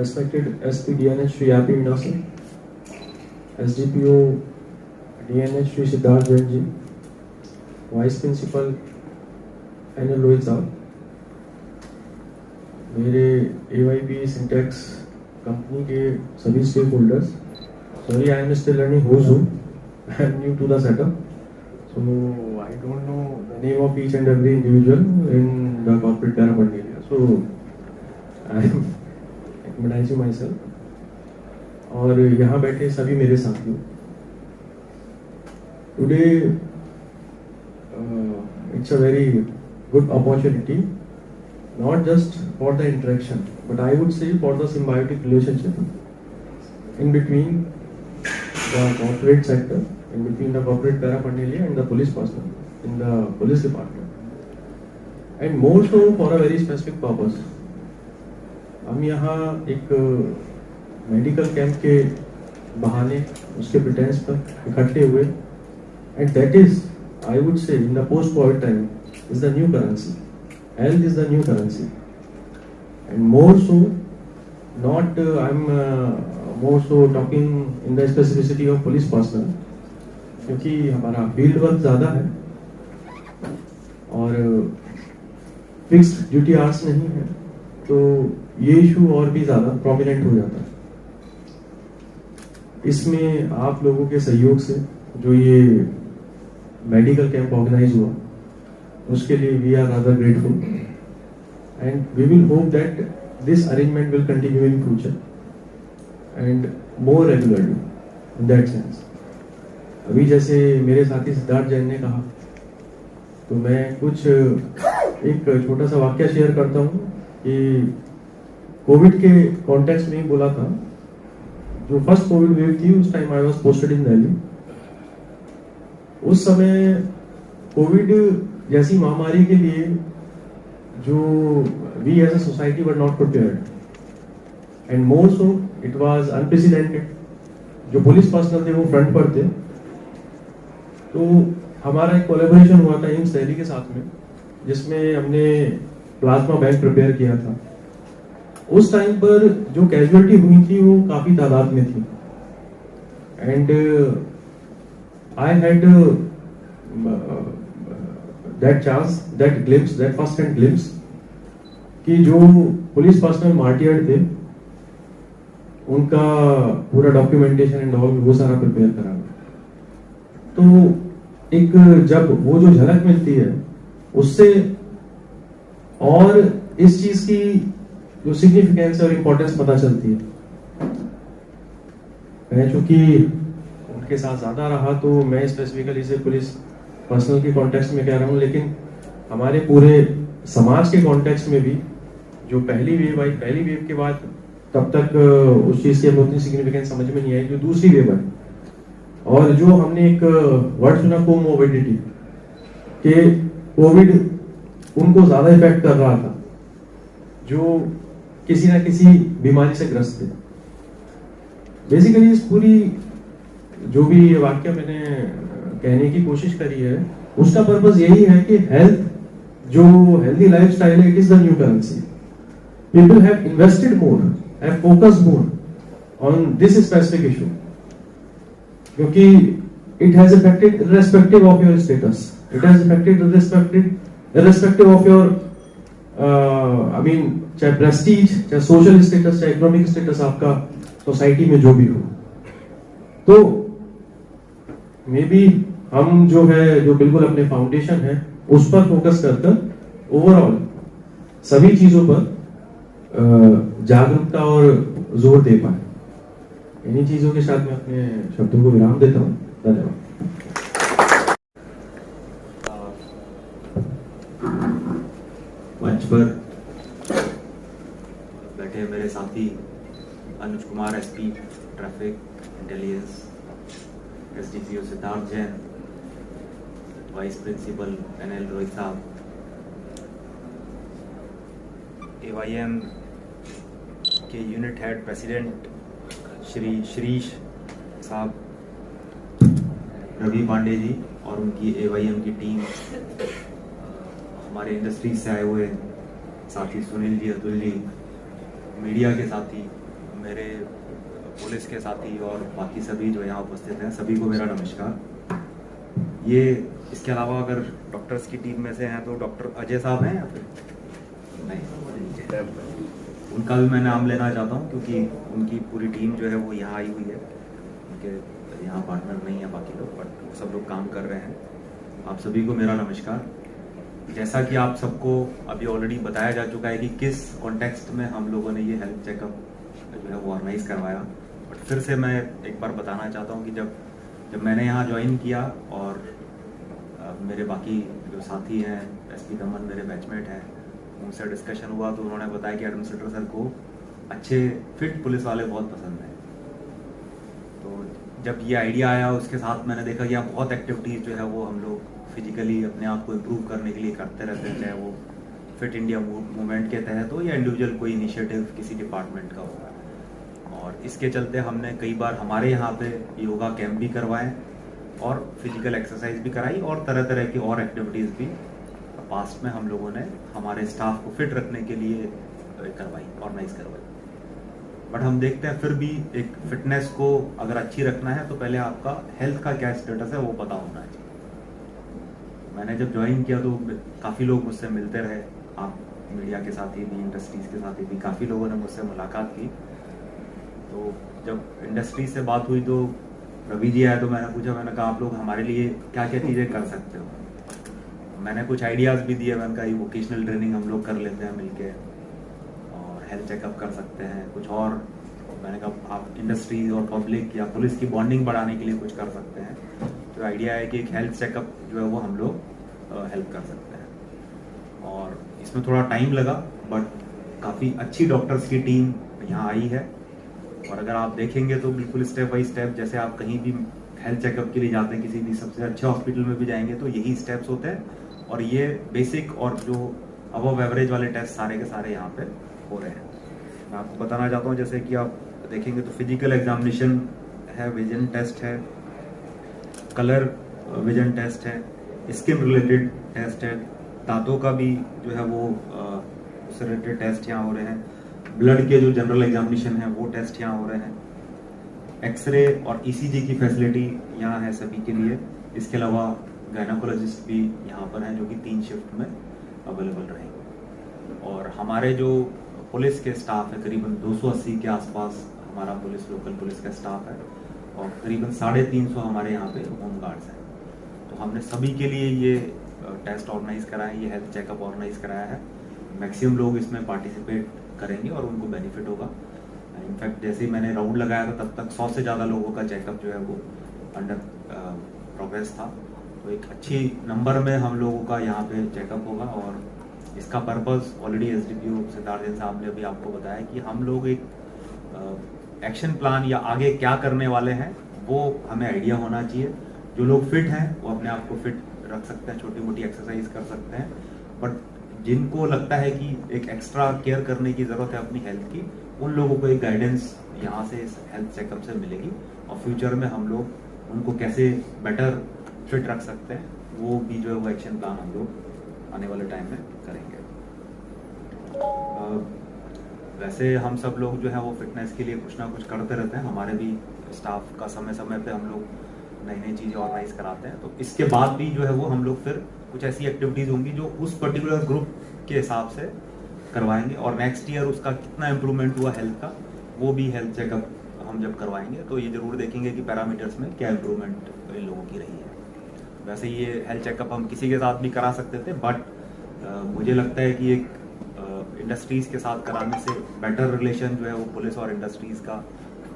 respected SP DNH Shri Yapi Minasan, SDPO DNH Shri Siddharth Jain ji, Vice Principal NL Rohit साहब, मेरे AYP Syntax company के सभी stakeholders, sorry I am still learning who's who, I am new to the setup, so I don't know the name of each and every individual in the corporate paraphernalia, so I am acclimatizing myself. और यहाँ बैठे सभी मेरे साथियों, today it's a very good opportunity, not just for the interaction, but I would say for the symbiotic relationship in between the corporate sector, in between the corporate paraphernalia and the police personnel in the police department, and more so for a very specific purpose. हम यहाँ एक medical camp के बहाने उसके pretence पर इकट्ठे हुए, and that is I would say in the post Covid time is the new currency. Health is the new currency, and more so not I am more so talking in the specificity of police personal, क्योंकि हमारा field work ज़्यादा है और fixed duty hours नहीं है, तो ये issue और भी ज़्यादा प्रोमिनेंट हो जाता है. इसमें आप लोगों के सहयोग से जो ये मेडिकल कैंप ऑर्गेनाइज हुआ, उसके लिए we are rather grateful, and we will hope that this arrangement will continue in future and more regularly in that sense. अभी जैसे मेरे साथी सिद्धार्थ जैन ने कहा, तो मैं कुछ एक छोटा सा वाक्य शेयर करता हूँ कि कोविड के कॉन्टेक्स्ट में ही बोला था. जो फर्स्ट कोविड वेव थी उस time I was posted in Delhi. उस समय कोविड जैसी महामारी के लिए जो we as a society were not prepared, and more so it was unprecedented. जो पुलिस पर्सनल थे वो फ्रंट पर थे, तो हमारा एक कोलैबोरेशन हुआ था एम्स दिल्ली के साथ में, जिसमें हमने प्लाज्मा बैंक प्रिपेयर किया था. उस टाइम पर जो कैजुअलिटी हुई थी वो काफी तादाद में थी, and I had that chance, that glimpse, that first hand glimpse कि जो पुलिस पर्सनल मार्टियर थे उनका पूरा डॉक्यूमेंटेशन एंड ऑल वो सारा प्रिपेयर करा. तो एक जब वो जो झलक मिलती है उससे और इस चीज की जो सिग्निफिकेंस और इंपॉर्टेंस पता चलती है. मैं चूंकि उनके साथ ज्यादा रहा तो मैं स्पेसिफिकली से पुलिस पर्सनल के कॉन्टेक्स्ट में कह रहा हूँ, लेकिन हमारे पूरे समाज के कॉन्टेक्स्ट में भी जो पहली वेव आई, पहली वेव के बाद तब तक उस चीज की हमें उतनी सिग्निफिकेंस समझ में नहीं आई. जो दूसरी वेव आई और जो हमने एक वर्ड सुना कोमोर्बिडिटी, कि कोविड उनको ज्यादा इफेक्ट कर रहा था जो किसी ना किसी बीमारी से ग्रस्त थे. बेसिकली इस पूरी जो भी ये वाक्य मैंने कहने की कोशिश करी है, उसका पर्पस यही है कि हेल्थ, जो हेल्दी लाइफस्टाइल है, it is the new currency. People have invested more, have focused more on this specific issue, क्योंकि it has affected irrespective of your status, it has affected irrespective of your I mean, चाहे prestige, चाहे social status, चाहे economic status आपका society में जो भी हो. तो मे बी हम जो है, जो बिल्कुल अपने फाउंडेशन है उस पर फोकस कर ओवरऑल सभी चीजों पर जागरूकता और जोर दे पाए. इन्हीं चीजों के साथ मैं अपने शब्दों को विराम देता हूँ. धन्यवाद. मंच पर बैठे मेरे साथी Anuj Kumar, SP traffic intelligence, SDPO Siddharth Jain, vice principal NL Rohit साहब, एवाईएम के unit head president Shri Shrish साहब, रवि पांडे जी और उनकी एवाईएम की टीम, हमारे इंडस्ट्री से आए हुए साथी सुनील जी, अतुल जी, मीडिया के साथी, मेरे पुलिस के साथी और बाकी सभी जो यहाँ उपस्थित हैं, सभी को मेरा नमस्कार। ये इसके अलावा अगर डॉक्टर्स की टीम में से हैं तो डॉक्टर अजय साहब हैं या फिर नहीं, उनका भी मैं नाम लेना चाहता हूँ क्योंकि उनकी पूरी टीम जो है वो यहाँ आई हुई है। उनके यहाँ पार्टनर नहीं है बाकी लोग, बट सब लोग काम कर रहे हैं। आप सभी को मेरा नमस्कार। जैसा कि आप सबको अभी ऑलरेडी बताया जा चुका है कि किस कॉन्टेक्स्ट में हम लोगों ने ये हेल्थ चेकअप जो है वो ऑर्गेनाइज करवाया, बट फिर से मैं एक बार बताना चाहता हूँ कि जब मैंने यहाँ ज्वाइन किया और मेरे बाकी जो साथी हैं, एसपी दमन मेरे बैचमेट हैं, उनसे डिस्कशन हुआ तो उन्होंने बताया कि एडमिनिस्ट्रेटर सर को अच्छे फिट पुलिस वाले बहुत पसंद हैं। तो जब ये आइडिया आया उसके साथ मैंने देखा कि यहाँ बहुत एक्टिविटीज़ जो है वो हम लोग फिजिकली अपने आप को इम्प्रूव करने के लिए करते रहते हैं, चाहे वो फिट इंडिया मूवमेंट के तहत हो या इंडिविजुअल कोई इनिशिएटिव किसी डिपार्टमेंट का हो। और इसके चलते हमने कई बार हमारे यहाँ पे योगा कैंप भी करवाए और फिजिकल एक्सरसाइज भी कराई और तरह तरह की और एक्टिविटीज़ भी पास्ट में हम लोगों ने हमारे स्टाफ को फिट रखने के लिए करवाई, ऑर्गेनाइज करवाई। बट हम देखते हैं फिर भी एक फिटनेस को अगर अच्छी रखना है तो पहले आपका हेल्थ का क्या स्टेटस है वो पता होना चाहिए। मैंने जब ज्वाइन किया तो काफ़ी लोग मुझसे मिलते रहे, आप मीडिया के साथी भी, इंडस्ट्रीज़ के साथी भी काफ़ी लोगों ने मुझसे मुलाकात की। तो जब इंडस्ट्री से बात हुई तो रवि जी आया तो मैंने पूछा, मैंने कहा आप लोग हमारे लिए क्या क्या चीज़ें कर सकते हो। मैंने कुछ आइडियाज़ भी दिए, मैंने कहा वोकेशनल ट्रेनिंग हम लोग कर लेते हैं मिलके और हेल्थ चेकअप कर सकते हैं, कुछ और मैंने कहा आप इंडस्ट्री और पब्लिक या पुलिस की बॉन्डिंग बढ़ाने के लिए कुछ कर सकते हैं। तो आइडिया है कि एक हेल्थ चेकअप जो है वो हम लोग हेल्प कर सकते हैं। और इसमें थोड़ा टाइम लगा बट काफ़ी अच्छी डॉक्टर्स की टीम यहाँ आई है। और अगर आप देखेंगे तो बिल्कुल स्टेप बाई स्टेप, जैसे आप कहीं भी हेल्थ चेकअप के लिए जाते हैं, किसी भी सबसे अच्छे हॉस्पिटल में भी जाएंगे तो यही स्टेप्स होते हैं और ये बेसिक और जो अबव एवरेज वाले टेस्ट सारे के सारे यहाँ पे हो रहे हैं। मैं आपको बताना चाहता हूँ, जैसे कि आप देखेंगे तो फिजिकल एग्जामिनेशन है, विजन टेस्ट है, कलर विजन टेस्ट है, स्किन रिलेटेड टेस्ट है, दांतों का भी जो है वो उससे रिलेटेड टेस्ट यहाँ हो रहे हैं, ब्लड के जो जनरल एग्जामिनेशन है वो टेस्ट यहाँ हो रहे हैं, एक्सरे और ईसीजी की फैसिलिटी यहाँ है सभी के लिए। इसके अलावा गायनाकोलॉजिस्ट भी यहाँ पर हैं जो कि 3 शिफ्ट में अवेलेबल रहेंगे। और हमारे जो पुलिस के स्टाफ है करीबन 280 के आसपास हमारा पुलिस, लोकल पुलिस का स्टाफ है और करीबन 350 हमारे यहाँ पे होम गार्ड्स हैं। तो हमने सभी के लिए ये टेस्ट ऑर्गेनाइज कराया है, ये हेल्थ चेकअप ऑर्गेनाइज कराया है। मैक्सिमम लोग इसमें पार्टिसिपेट करेंगे और उनको बेनिफिट होगा। इनफैक्ट जैसे ही मैंने राउंड लगाया था तब तक 100 से ज़्यादा लोगों का चेकअप जो है वो अंडर प्रोग्रेस था। तो एक अच्छी नंबर में हम लोगों का यहाँ पे चेकअप होगा और इसका purpose already SDPO Siddharth Jain साहब ने अभी आपको बताया कि हम लोग एक एक्शन प्लान या आगे क्या करने वाले हैं वो हमें आइडिया होना चाहिए। जो लोग फिट हैं वो अपने आप को फिट रख सकते हैं, छोटी मोटी एक्सरसाइज कर सकते हैं, बट जिनको लगता है कि एक एक्स्ट्रा केयर करने की ज़रूरत है अपनी हेल्थ की, उन लोगों को एक गाइडेंस यहाँ से इस हेल्थ चेकअप से मिलेगी और फ्यूचर में हम लोग उनको कैसे बेटर फिट रख सकते हैं वो भी जो है वो एक्शन प्लान हम लोग आने वाले टाइम में करेंगे। वैसे हम सब लोग जो है वो फिटनेस के लिए कुछ ना कुछ करते रहते हैं, हमारे भी स्टाफ का समय समय पे हम लोग नई नई चीज़ें ऑर्गेनाइज कराते हैं। तो इसके बाद भी जो है वो हम लोग फिर कुछ ऐसी एक्टिविटीज़ होंगी जो उस पर्टिकुलर ग्रुप के हिसाब से करवाएंगे और नेक्स्ट ईयर उसका कितना इम्प्रूवमेंट हुआ हेल्थ का वो भी हेल्थ चेकअप हम जब करवाएंगे तो ये ज़रूर देखेंगे कि पैरामीटर्स में क्या इम्प्रूवमेंट इन लोगों की रही है। वैसे ये हेल्थ चेकअप हम किसी के साथ भी करा सकते थे, बट मुझे लगता है कि एक इंडस्ट्रीज़ के साथ कराने से बेटर रिलेशन जो है वो पुलिस और इंडस्ट्रीज़ का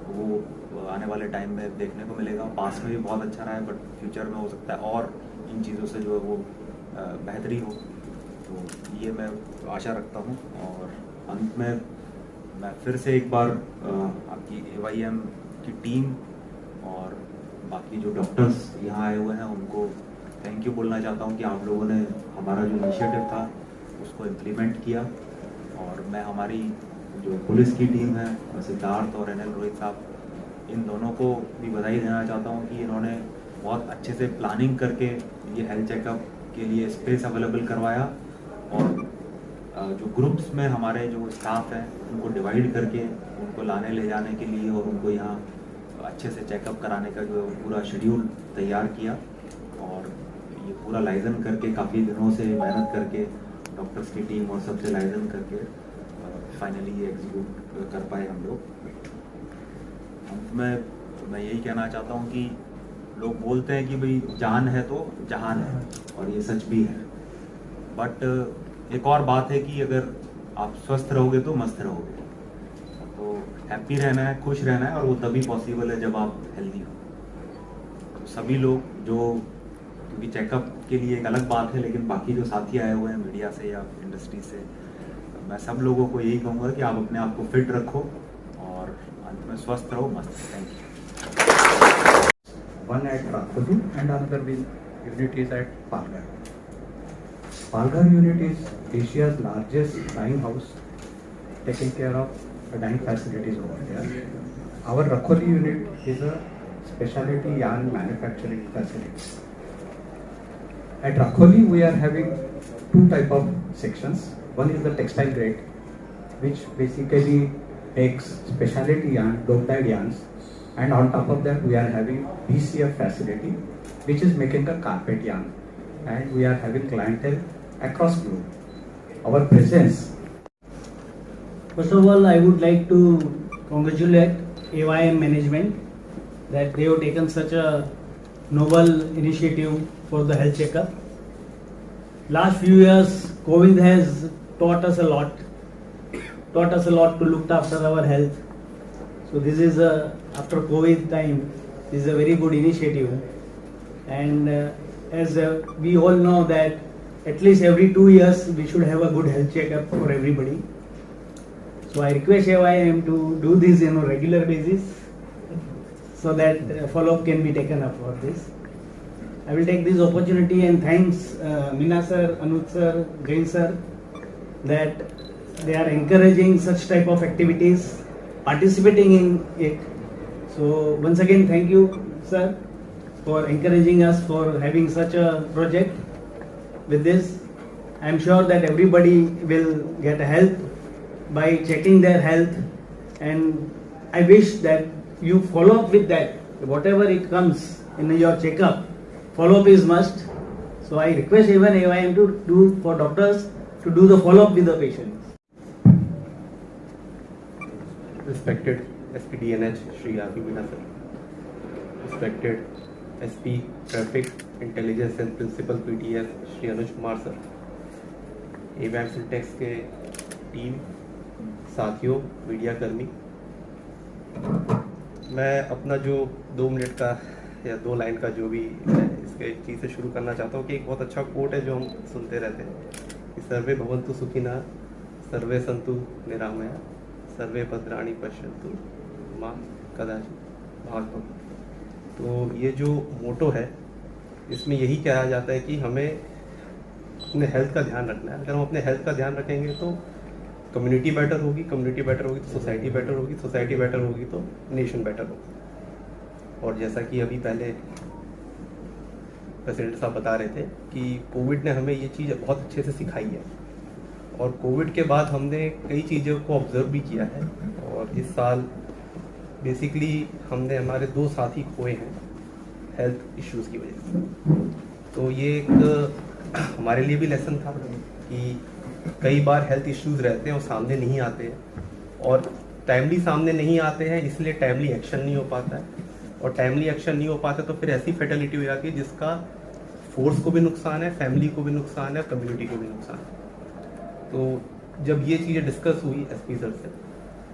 वो आने वाले टाइम में देखने को मिलेगा। पास में भी बहुत अच्छा रहा है बट फ्यूचर में हो सकता है और इन चीज़ों से जो है वो बेहतरी हो। तो ये मैं आशा रखता हूँ और अंत में मैं फिर से एक बार आपकी AYM की टीम और बाकी जो डॉक्टर्स यहाँ आए हुए हैं उनको थैंक यू बोलना चाहता हूँ कि आप लोगों ने हमारा जो इनिशिएटिव था उसको इम्प्लीमेंट किया। और मैं हमारी जो पुलिस की टीम है सिद्धार्थ और NL रोहित साहब, इन दोनों को भी बधाई देना चाहता हूँ कि इन्होंने बहुत अच्छे से प्लानिंग करके ये हेल्थ चेकअप के लिए स्पेस अवेलेबल करवाया और जो ग्रुप्स में हमारे जो स्टाफ हैं उनको डिवाइड करके उनको लाने ले जाने के लिए और उनको यहाँ अच्छे से चेकअप कराने का जो पूरा शेड्यूल तैयार किया, और ये पूरा लाइजन करके काफ़ी दिनों से मेहनत करके डॉक्टर्स की टीम और सबसे लाइजन करके फाइनली ये एग्जीक्यूट कर पाए हम लोग। अंत में मैं यही कहना चाहता हूँ कि लोग बोलते हैं कि भाई जान है तो जहान है, और ये सच भी है, बट एक और बात है कि अगर आप स्वस्थ रहोगे तो मस्त रहोगे। तो हैप्पी रहना है, खुश रहना है, और वो तभी पॉसिबल है जब आप हेल्दी हो। तो सभी लोग जो, क्योंकि चेकअप के लिए एक अलग बात है, लेकिन बाकी जो साथी आए हुए हैं मीडिया से या इंडस्ट्री से, मैं सब लोगों को यही कहूँगा कि आप अपने आप को फिट रखो और अंत में स्वस्थ रहो, मस्त। Thank you. One at Rakholi and another unit is at Palghar. Palghar unit is Asia's largest dyeing house, taking care of the dyeing facilities over there. Our Rakholi unit is a specialty yarn manufacturing facility. At Rakholi, we are having two type of sections. One is the textile grade, which basically makes specialty yarn, dope dyed yarns. And on top of that, we are having BCF facility, which is making a carpet yarn. And we are having clientele across globe. Our presence. First of all, I would like to congratulate AYM management that they have taken such a noble initiative for the health checkup. Last few years, COVID has taught us a lot to look after our health. So this is after COVID time, this is a very good initiative, and as we all know that at least every 2 years we should have a good health checkup for everybody. So I request AYM to do this on a regular basis, so that follow-up can be taken up for this. I will take this opportunity and thanks Meena sir, Anuj sir, Jain sir, that they are encouraging such type of activities, participating in it. So once again, thank you, sir, for encouraging us, for having such a project. With this, I am sure that everybody will get help by checking their health, and I wish that you follow up with that. Whatever it comes in your checkup, follow up is must. So I request even AYM to do for doctors to do the follow up with the patients. Respected SP DNH Shri R.P. Meena sir, respected SP Traffic Intelligence and Principal PTS Shri Anuj Kumar sir, AYM Syntex के team, साथियों, media कर्मी, मैं अपना जो 2 minute का या 2 line का जो भी है इसके चीज़ से शुरू करना चाहता हूँ कि एक बहुत अच्छा कोट है जो हम सुनते रहते हैं कि सर्वे भवन्तु सुखिनः, सर्वे सन्तु निरामया, सर्वे भद्राणि पश्यन्तु मां कदाचित् भाग्यम्। तो ये जो मोटो है इसमें यही कहा जाता है कि हमें अपने हेल्थ का ध्यान रखना है। अगर हम अपने हेल्थ का ध्यान रखेंगे तो कम्युनिटी बेटर होगी, कम्युनिटी बेटर होगी तो सोसाइटी बेटर होगी, सोसाइटी बेटर होगी तो नेशन बेटर होगी। और जैसा कि अभी पहले प्रेसिडेंट साहब बता रहे थे कि कोविड ने हमें ये चीज़ बहुत अच्छे से सिखाई है, और कोविड के बाद हमने कई चीज़ों को ऑब्जर्व भी किया है। और इस साल बेसिकली हमने हमारे 2 साथी खोए हैं हेल्थ इश्यूज़ की वजह से। तो ये एक हमारे लिए भी लेसन था कि कई बार हेल्थ इश्यूज़ रहते हैं और सामने नहीं आते हैं, और टाइमली सामने नहीं आते हैं इसलिए टाइमली एक्शन नहीं हो पाता है, और टाइमली एक्शन नहीं हो पाता तो फिर ऐसी फैटेलिटी हो जाती है जिसका फोर्स को भी नुकसान है, फैमिली को भी नुकसान है, कम्युनिटी को भी नुकसान है। तो जब ये चीज़ें डिस्कस हुई एसपी सर से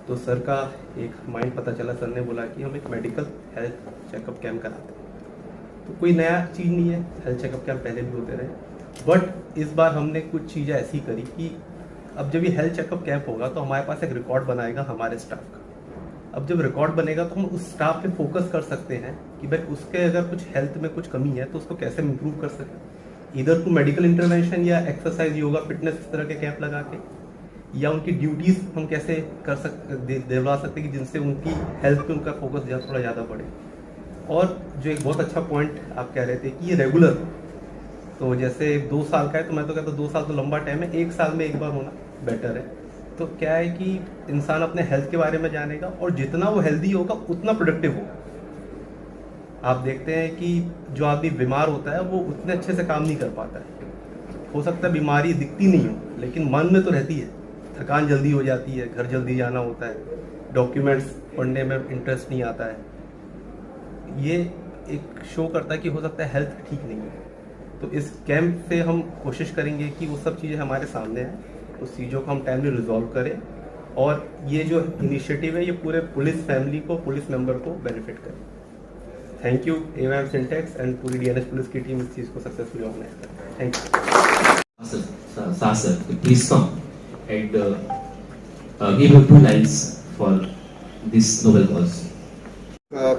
तो सर का एक माइंड पता चला, सर ने बोला कि हम एक मेडिकल हेल्थ चेकअप कैंप कराते हैं। तो कोई नया चीज़ नहीं है, हेल्थ चेकअप कैंप पहले भी होते रहे, बट इस बार हमने कुछ चीज़ें ऐसी करी कि अब जब ये हेल्थ चेकअप कैंप होगा तो हमारे पास एक रिकॉर्ड बनाएगा हमारे स्टाफ का। अब जब रिकॉर्ड बनेगा तो हम उस स्टाफ पे फोकस कर सकते हैं कि भाई उसके अगर कुछ हेल्थ में कुछ कमी है तो उसको कैसे इम्प्रूव कर सकें, इधर टू मेडिकल इंटरवेंशन या एक्सरसाइज, योगा, फिटनेस, इस तरह के कैंप लगा के, या उनकी ड्यूटीज़ हम कैसे कर दिलवा सकते हैं कि जिनसे उनकी हेल्थ पे उनका फोकस थोड़ा ज़्यादा बढ़े। और जो एक बहुत अच्छा पॉइंट आप कह रहे थे कि ये रेगुलर, तो जैसे 2 साल का है तो मैं तो कहता हूँ 2 साल तो लंबा टाइम है, 1 साल में एक बार होना बेटर है। तो क्या है कि इंसान अपने हेल्थ के बारे में जानेगा और जितना वो हेल्दी होगा उतना प्रोडक्टिव होगा। आप देखते हैं कि जो आदमी बीमार होता है वो उतने अच्छे से काम नहीं कर पाता है। हो सकता है बीमारी दिखती नहीं हो लेकिन मन में तो रहती है, थकान जल्दी हो जाती है, घर जल्दी जाना होता है, डॉक्यूमेंट्स पढ़ने में इंटरेस्ट नहीं आता है। ये एक शो करता है कि हो सकता है हेल्थ ठीक नहीं है। तो इस कैंप से हम कोशिश करेंगे कि वो सब चीज़ें हमारे सामने आए, उस चीज़ों को हम टाइमली रिजॉल्व करें और ये जो इनिशिएटिव है ये पूरे पुलिस फैमिली को, पुलिस मेंबर को बेनिफिट करे। Thank you AYM Syntax and पूरी DNS पुलिस की टीम इस चीज़ को सक्सेसफुली ऑर्गेनाइज करें। Thank you. Sir, please come and give your 2 lines for this noble cause.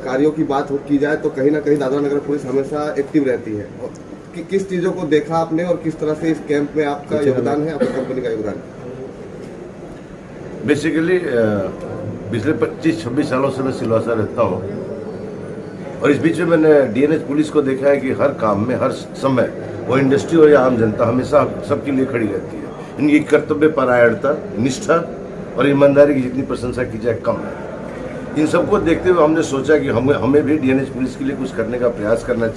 कार्यों की बात की जाए तो कहीं ना कहीं दादरा नगर पुलिस हमेशा एक्टिव रहती है। और किस चीज़ों को देखा आपने और किस तरह से इस कैंप में आपका योगदान है, आपकी कंपनी का योगदान है? बेसिकली पिछले 25-26 सालों से मैं सिलवासा रहता हूँ और इस बीच में मैंने DNS पुलिस को देखा है कि हर काम में, हर समय, वो इंडस्ट्री हो या आम जनता, हमेशा सबके लिए खड़ी रहती है। इनकी कर्तव्य परायणता, निष्ठा और ईमानदारी की जितनी प्रशंसा की जाए कम है। इन सबको देखते हुए हमने सोचा कि हमें भी DNS पुलिस के लिए कुछ करने का प्रयास करना चाहिए।